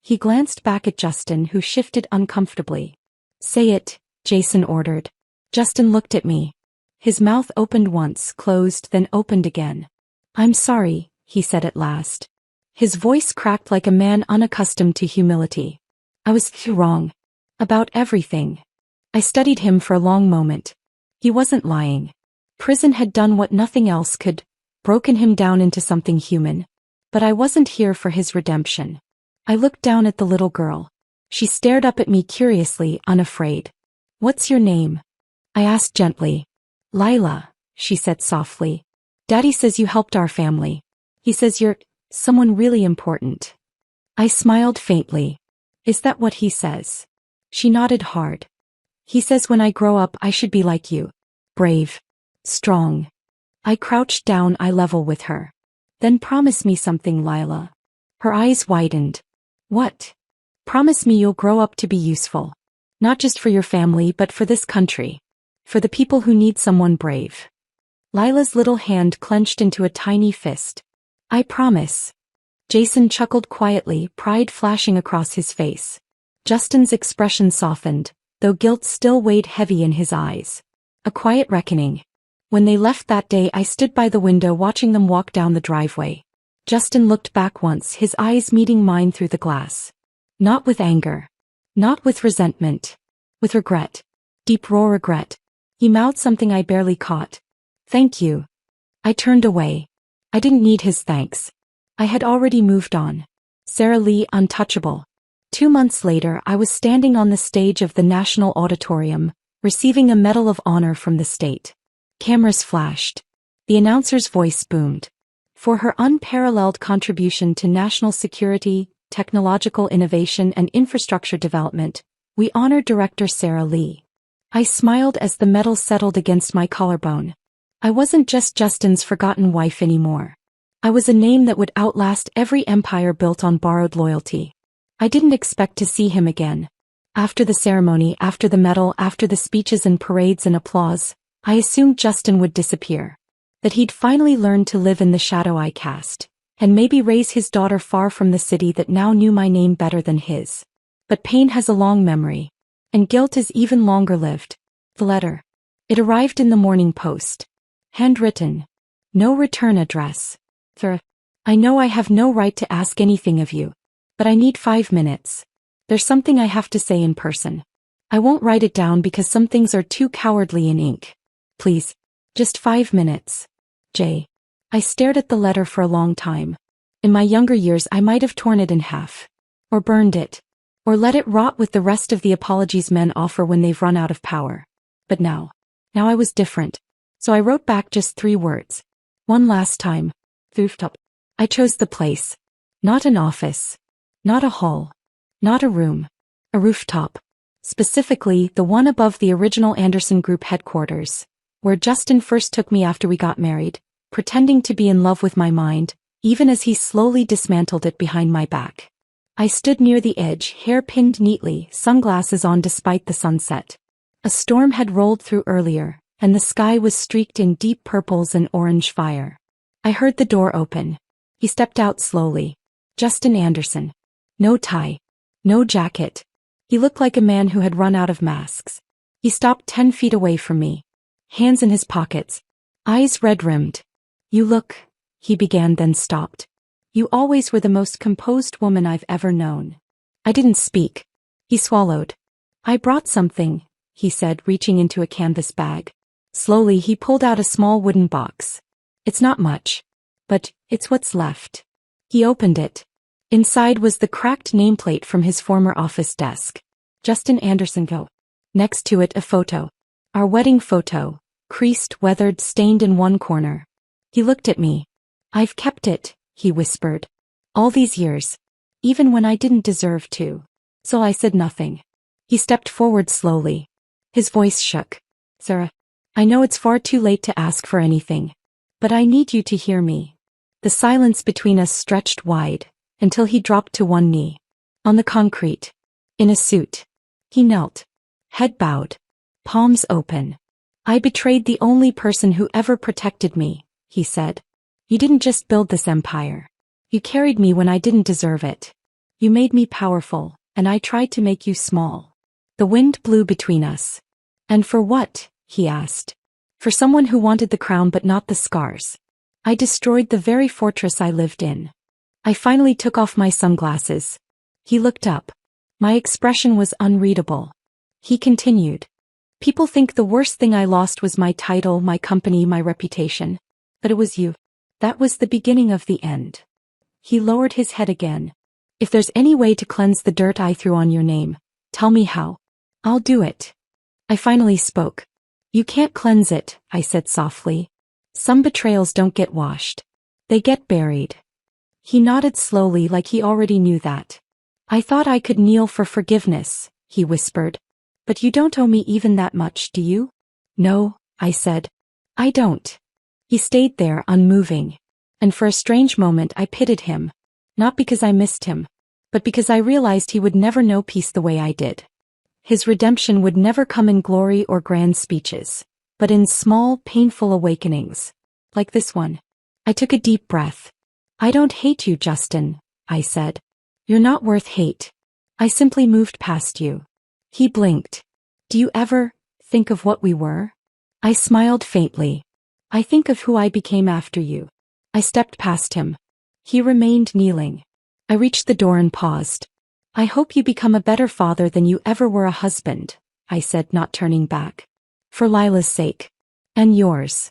He glanced back at Justin, who shifted uncomfortably. Say it, Jason ordered. Justin looked at me. His mouth opened once, closed, then opened again. I'm sorry, he said at last. His voice cracked like a man unaccustomed to humility. I was wrong. About everything. I studied him for a long moment. He wasn't lying. Prison had done what nothing else could, broken him down into something human. But I wasn't here for his redemption. I looked down at the little girl. She stared up at me curiously, unafraid. What's your name? I asked gently. Lila, she said softly. Daddy says you helped our family. He says you're someone really important. I smiled faintly. Is that what he says? She nodded hard. He says when I grow up I should be like you. Brave. Strong. I crouched down eye level with her. Then promise me something, Lila. Her eyes widened. What? Promise me you'll grow up to be useful. Not just for your family but for this country. For the people who need someone brave. Lila's little hand clenched into a tiny fist. I promise. Jason chuckled quietly, pride flashing across his face. Justin's expression softened, though guilt still weighed heavy in his eyes. A quiet reckoning. When they left that day I stood by the window watching them walk down the driveway. Justin looked back once, his eyes meeting mine through the glass. Not with anger. Not with resentment. With regret. Deep raw regret. He mouthed something I barely caught. Thank you. I turned away. I didn't need his thanks. I had already moved on. Sarah Lee, untouchable. 2 months later, I was standing on the stage of the National Auditorium, receiving a Medal of Honor from the state. Cameras flashed. The announcer's voice boomed. For her unparalleled contribution to national security, technological innovation and infrastructure development, we honor Director Sarah Lee. I smiled as the medal settled against my collarbone. I wasn't just Justin's forgotten wife anymore. I was a name that would outlast every empire built on borrowed loyalty. I didn't expect to see him again. After the ceremony, after the medal, after the speeches and parades and applause, I assumed Justin would disappear. That he'd finally learned to live in the shadow I cast, and maybe raise his daughter far from the city that now knew my name better than his. But pain has a long memory, and guilt is even longer lived. The letter. It arrived in the Morning Post. Handwritten. No return address. Sir, I know I have no right to ask anything of you, but I need 5 minutes. There's something I have to say in person. I won't write it down because some things are too cowardly in ink. Please. Just 5 minutes. J. I stared at the letter for a long time. In my younger years I might have torn it in half. Or burned it. Or let it rot with the rest of the apologies men offer when they've run out of power. But now I was different. So I wrote back just 3 words. One last time. Rooftop. I chose the place. Not an office. Not a hall. Not a room. A rooftop. Specifically, the one above the original Anderson Group headquarters, where Justin first took me after we got married, pretending to be in love with my mind, even as he slowly dismantled it behind my back. I stood near the edge, hair pinned neatly, sunglasses on despite the sunset. A storm had rolled through earlier, and the sky was streaked in deep purples and orange fire. I heard the door open. He stepped out slowly. Justin Anderson. No tie. No jacket. He looked like a man who had run out of masks. He stopped 10 feet away from me. Hands in his pockets. Eyes red-rimmed. You look, he began then stopped. You always were the most composed woman I've ever known. I didn't speak. He swallowed. I brought something, he said, reaching into a canvas bag. Slowly he pulled out a small wooden box. It's not much. But it's what's left. He opened it. Inside was the cracked nameplate from his former office desk. Justin Anderson Co. Next to it a photo. Our wedding photo, creased, weathered, stained in one corner. He looked at me. I've kept it, he whispered. All these years. Even when I didn't deserve to. So I said nothing. He stepped forward slowly. His voice shook. Sarah, I know it's far too late to ask for anything. But I need you to hear me. The silence between us stretched wide, until he dropped to one knee. On the concrete. In a suit. He knelt. Head bowed. Palms open. I betrayed the only person who ever protected me, he said. You didn't just build this empire. You carried me when I didn't deserve it. You made me powerful, and I tried to make you small. The wind blew between us. And for what? He asked. For someone who wanted the crown but not the scars. I destroyed the very fortress I lived in. I finally took off my sunglasses. He looked up. My expression was unreadable. He continued. People think the worst thing I lost was my title, my company, my reputation. But it was you. That was the beginning of the end. He lowered his head again. If there's any way to cleanse the dirt I threw on your name, tell me how. I'll do it. I finally spoke. You can't cleanse it, I said softly. Some betrayals don't get washed. They get buried. He nodded slowly like he already knew that. I thought I could kneel for forgiveness, he whispered. But you don't owe me even that much, do you? No, I said. I don't. He stayed there, unmoving. And for a strange moment I pitied him. Not because I missed him, but because I realized he would never know peace the way I did. His redemption would never come in glory or grand speeches, but in small, painful awakenings. Like this one. I took a deep breath. I don't hate you, Justin, I said. You're not worth hate. I simply moved past you. He blinked. Do you ever think of what we were? I smiled faintly. I think of who I became after you. I stepped past him. He remained kneeling. I reached the door and paused. I hope you become a better father than you ever were a husband, I said, not turning back. For Lila's sake. And yours.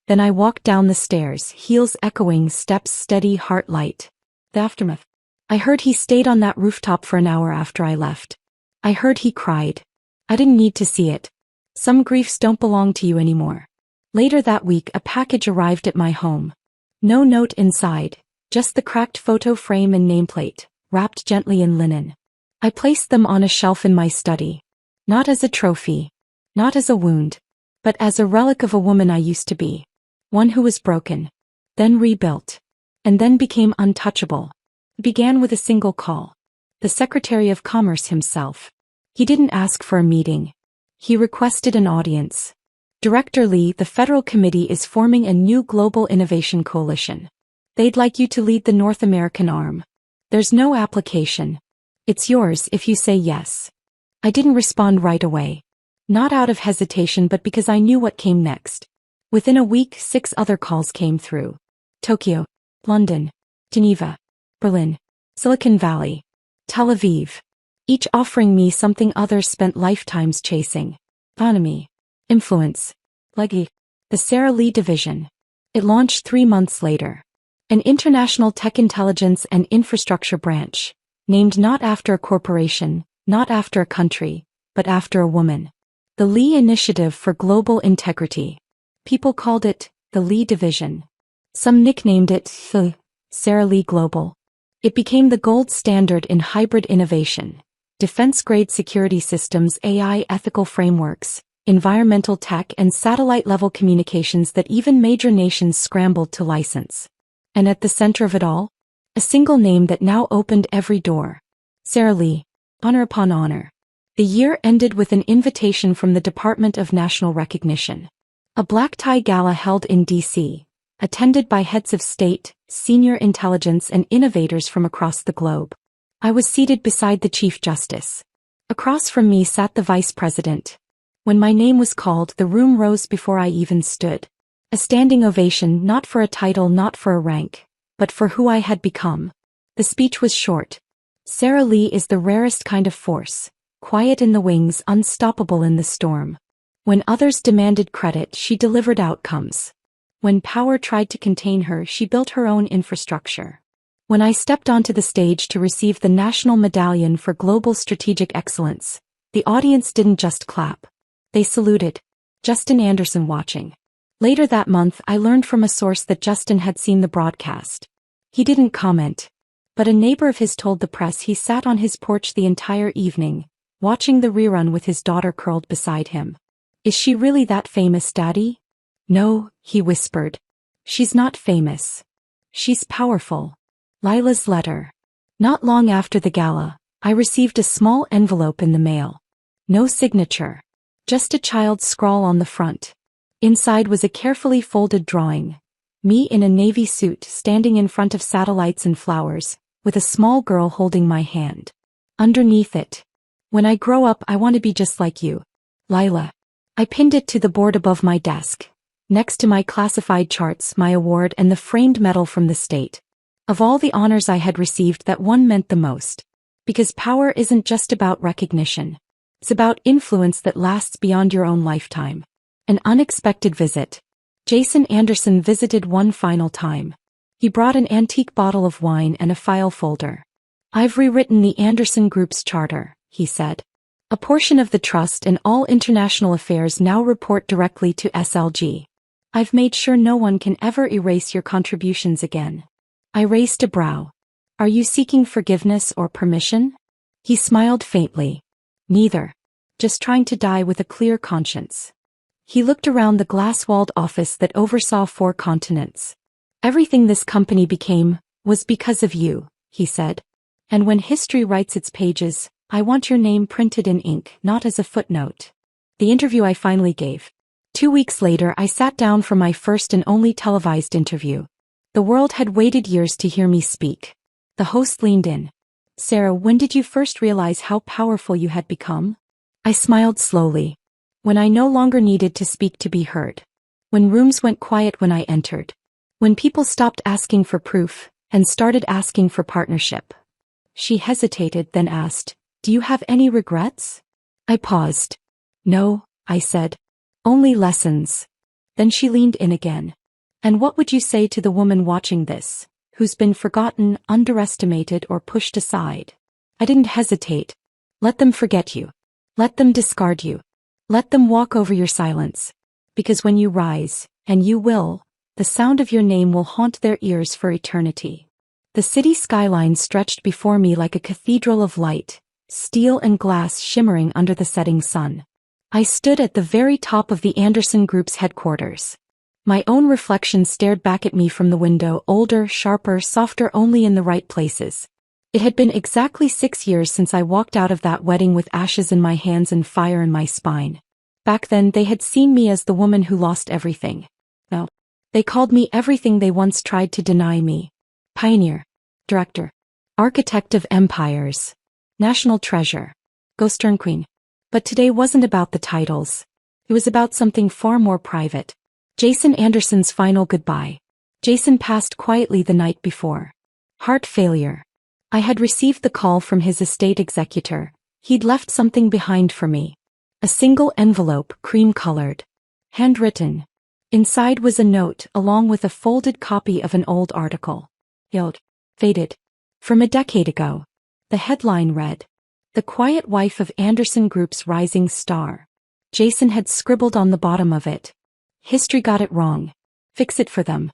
Then I walked down the stairs, heels echoing, steps steady, heart light. The aftermath. I heard he stayed on that rooftop for an hour after I left. I heard he cried. I didn't need to see it. Some griefs don't belong to you anymore. Later that week, a package arrived at my home. No note inside, just the cracked photo frame and nameplate, wrapped gently in linen. I placed them on a shelf in my study. Not as a trophy. Not as a wound. But as a relic of a woman I used to be. One who was broken. Then rebuilt. And then became untouchable. It began with a single call. The Secretary of Commerce himself. He didn't ask for a meeting. He requested an audience. Director Lee, the Federal Committee is forming a new global innovation coalition. They'd like you to lead the North American arm. There's no application. It's yours if you say yes. I didn't respond right away. Not out of hesitation but because I knew what came next. Within a week, 6 other calls came through. Tokyo, London, Geneva, Berlin, Silicon Valley, Tel Aviv. Each offering me something others spent lifetimes chasing. Autonomy. Influence. Leggy. The Sara Lee division. It launched 3 months later. An international tech intelligence and infrastructure branch. Named not after a corporation, not after a country, but after a woman. The Lee Initiative for Global Integrity. People called it the Lee Division. Some nicknamed it the Sara Lee Global. It became the gold standard in hybrid innovation, defense-grade security systems, AI ethical frameworks, environmental tech and satellite-level communications that even major nations scrambled to license. And at the center of it all? A single name that now opened every door. Sara Lee. Honor upon honor. The year ended with an invitation from the Department of National Recognition. A black-tie gala held in D.C., attended by heads of state, senior intelligence and innovators from across the globe. I was seated beside the Chief Justice. Across from me sat the Vice President. When my name was called, the room rose before I even stood. A standing ovation, not for a title, not for a rank, but for who I had become. The speech was short. Sara Lee is the rarest kind of force, quiet in the wings, unstoppable in the storm. When others demanded credit, she delivered outcomes. When power tried to contain her, she built her own infrastructure. When I stepped onto the stage to receive the National Medallion for Global Strategic Excellence, the audience didn't just clap. They saluted. Justin Anderson watching. Later that month, I learned from a source that Justin had seen the broadcast. He didn't comment. But a neighbor of his told the press he sat on his porch the entire evening, watching the rerun with his daughter curled beside him. Is she really that famous, Daddy? No, he whispered. She's not famous. She's powerful. Lila's letter. Not long after the gala, I received a small envelope in the mail. No signature. Just a child's scrawl on the front. Inside was a carefully folded drawing. Me in a navy suit standing in front of satellites and flowers, with a small girl holding my hand. Underneath it. When I grow up, I want to be just like you, Lila. I pinned it to the board above my desk, next to my classified charts, my award and the framed medal from the state. Of all the honors I had received, that one meant the most. Because power isn't just about recognition. It's about influence that lasts beyond your own lifetime. An unexpected visit. Jason Anderson visited one final time. He brought an antique bottle of wine and a file folder. I've rewritten the Anderson Group's charter, he said. A portion of the trust and all international affairs now report directly to SLG. I've made sure no one can ever erase your contributions again. I raised a brow. Are you seeking forgiveness or permission? He smiled faintly. Neither. Just trying to die with a clear conscience. He looked around the glass-walled office that oversaw 4 continents. Everything this company became was because of you, he said. And when history writes its pages, I want your name printed in ink, not as a footnote. The interview I finally gave. 2 weeks later, I sat down for my first and only televised interview. The world had waited years to hear me speak. The host leaned in. Sara, when did you first realize how powerful you had become? I smiled slowly. When I no longer needed to speak to be heard. When rooms went quiet when I entered. When people stopped asking for proof and started asking for partnership. She hesitated, then asked, Do you have any regrets? I paused. No, I said. Only lessons. Then she leaned in again. And what would you say to the woman watching this, who's been forgotten, underestimated, or pushed aside? I didn't hesitate. Let them forget you. Let them discard you. Let them walk over your silence. Because when you rise, and you will, the sound of your name will haunt their ears for eternity. The city skyline stretched before me like a cathedral of light, steel and glass shimmering under the setting sun. I stood at the very top of the Anderson Group's headquarters. My own reflection stared back at me from the window, older, sharper, softer, only in the right places. It had been exactly 6 years since I walked out of that wedding with ashes in my hands and fire in my spine. Back then they had seen me as the woman who lost everything. No. They called me everything they once tried to deny me. Pioneer. Director. Architect of empires. National treasure. Ghost turn queen. But today wasn't about the titles. It was about something far more private. Jason Anderson's final goodbye. Jason passed quietly the night before. Heart failure. I had received the call from his estate executor. He'd left something behind for me. A single envelope, cream-colored. Handwritten. Inside was a note along with a folded copy of an old article. Faded. From a decade ago. The headline read, "The Quiet Wife of Anderson Group's Rising Star." Jason had scribbled on the bottom of it. "History got it wrong. Fix it for them."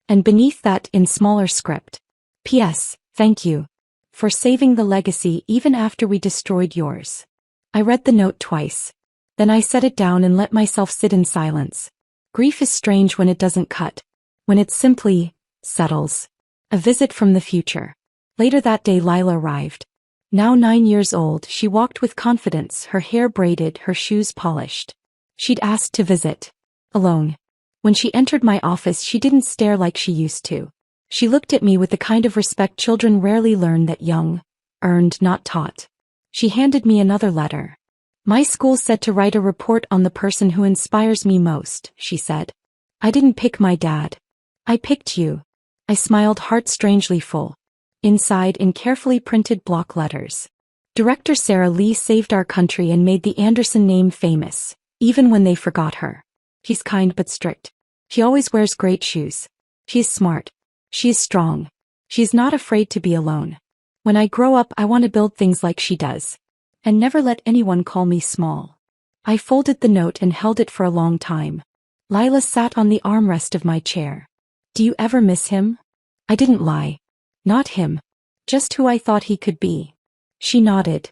And beneath that in smaller script. "P.S. Thank you. For saving the legacy even after we destroyed yours." I read the note twice. Then I set it down and let myself sit in silence. Grief is strange when it doesn't cut. When it simply settles. A visit from the future. Later that day Lila arrived. Now 9 years old, she walked with confidence, her hair braided, her shoes polished. She'd asked to visit. Alone. When she entered my office she didn't stare like she used to. She looked at me with the kind of respect children rarely learn, that young, earned, not taught. She handed me another letter. "My school said to write a report on the person who inspires me most," she said. "I didn't pick my dad. I picked you." I smiled, heart strangely full. Inside, in carefully printed block letters. "Director Sarah Lee saved our country and made the Anderson name famous, even when they forgot her. She's kind but strict. She always wears great shoes. She is smart. She is strong. She is not afraid to be alone. When I grow up I want to build things like she does. And never let anyone call me small." I folded the note and held it for a long time. Lila sat on the armrest of my chair. "Do you ever miss him?" I didn't lie. Not him. Just who I thought he could be. She nodded.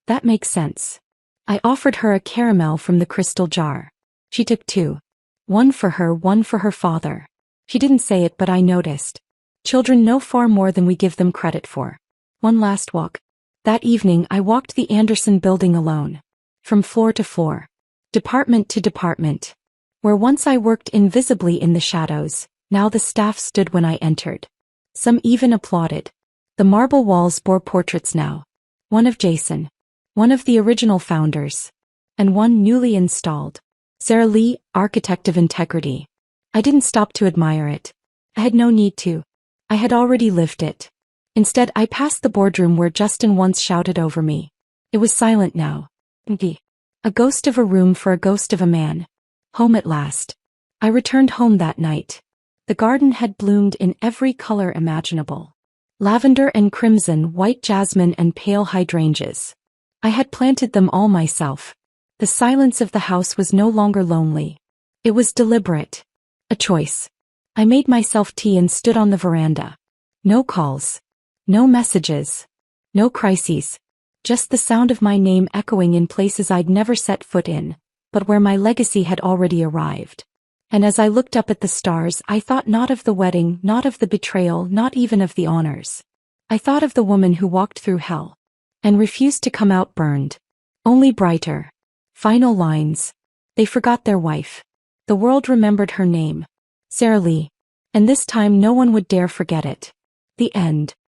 "That makes sense." I offered her a caramel from the crystal jar. She took 2. One for her, one for her father. She didn't say it, but I noticed. Children know far more than we give them credit for. One last walk. That evening I walked the Anderson building alone. From floor to floor. Department to department. Where once I worked invisibly in the shadows, now the staff stood when I entered. Some even applauded. The marble walls bore portraits now. One of Jason. One of the original founders. And one newly installed. Sarah Lee, architect of integrity. I didn't stop to admire it. I had no need to. I had already lived it. Instead I passed the boardroom where Justin once shouted over me. It was silent now. A ghost of a room for a ghost of a man. Home at last. I returned home that night. The garden had bloomed in every color imaginable. Lavender and crimson, white jasmine and pale hydrangeas. I had planted them all myself. The silence of the house was no longer lonely. It was deliberate. A choice. I made myself tea and stood on the veranda. No calls. No messages. No crises. Just the sound of my name echoing in places I'd never set foot in, but where my legacy had already arrived. And as I looked up at the stars, I thought not of the wedding, not of the betrayal, not even of the honors. I thought of the woman who walked through hell and refused to come out burned. Only brighter. Final lines. They forgot their wife. The world remembered her name. Sarah Lee. And this time no one would dare forget it. The end.